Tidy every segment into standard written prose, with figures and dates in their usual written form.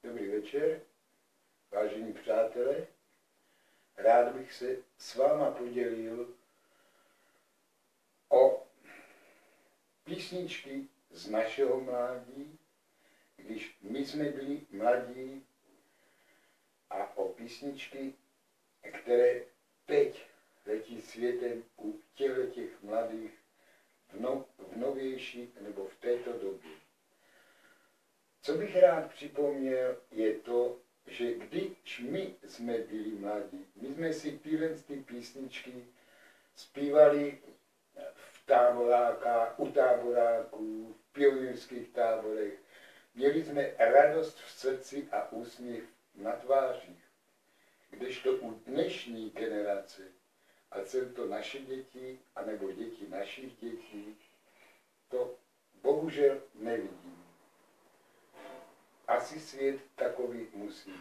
Dobrý večer, vážení přátelé. Rád bych se s váma podělil o písničky z našeho mládí, když my jsme byli mladí, a o písničky, které teď letí světem u těch mladých v novější nebo v této době. Co bych rád připomněl, je to, že když my jsme byli mladí, my jsme si tyhle písničky zpívali u táboráků, v pionýrských táborech. Měli jsme radost v srdci a úsměv na tvářích. Kdežto u dnešní generace, a jsou to naše děti, anebo děti našich dětí, to bohužel nevidím. Asi svět takový musí být.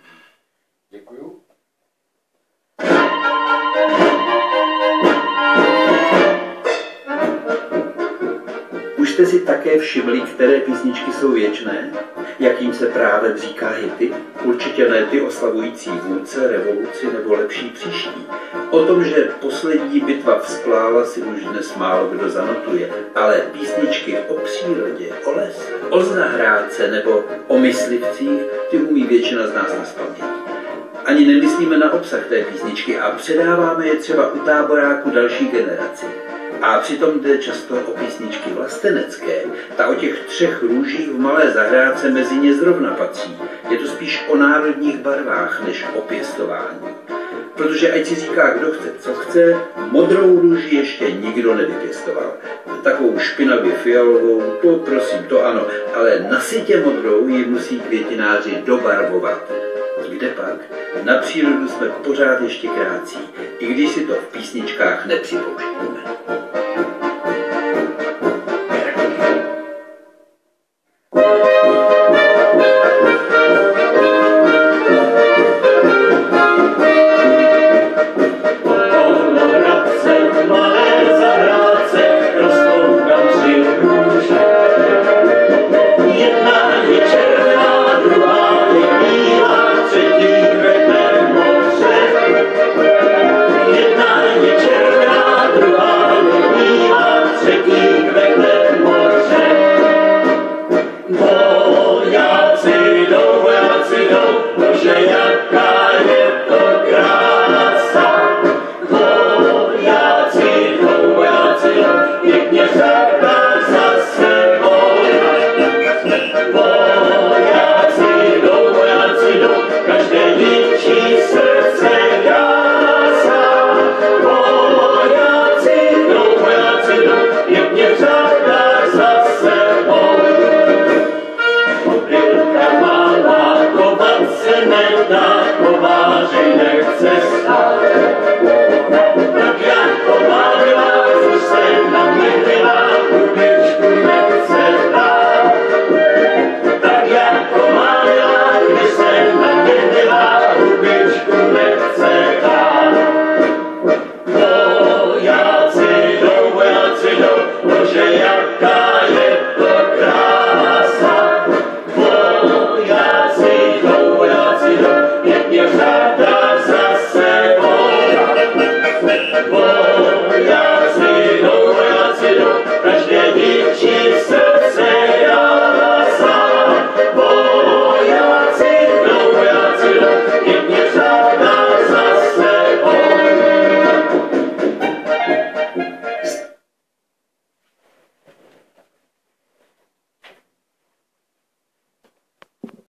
Děkuju. Už jste si také všimli, které písničky jsou věčné? Jakým se právě říká hity? Určitě ne ty oslavující vůdce, revoluci nebo lepší příští. O tom, že poslední bitva vzplála, si už dnes málo kdo zanotuje, ale písničky o přírodě, o lese, o zahrádce nebo o myslivcích, ty umí většina z nás nazpaměť. Ani nemyslíme na obsah té písničky a předáváme je třeba u táboráku další generaci. A přitom jde často o písničky vlastenecké. Ta o těch 3 růžích v malé zahrádce mezi ně zrovna patří. Je to spíš o národních barvách, než o pěstování. Protože ať si říká, kdo chce, co chce, modrou růži ještě nikdo nevypěstoval. Takovou špinavě fialovou, to prosím, to ano, ale nasytě modrou ji musí květináři dobarvovat. Kde pak? Na přírodu jsme pořád ještě krátcí, i když si to v písničkách nepřipouštíme.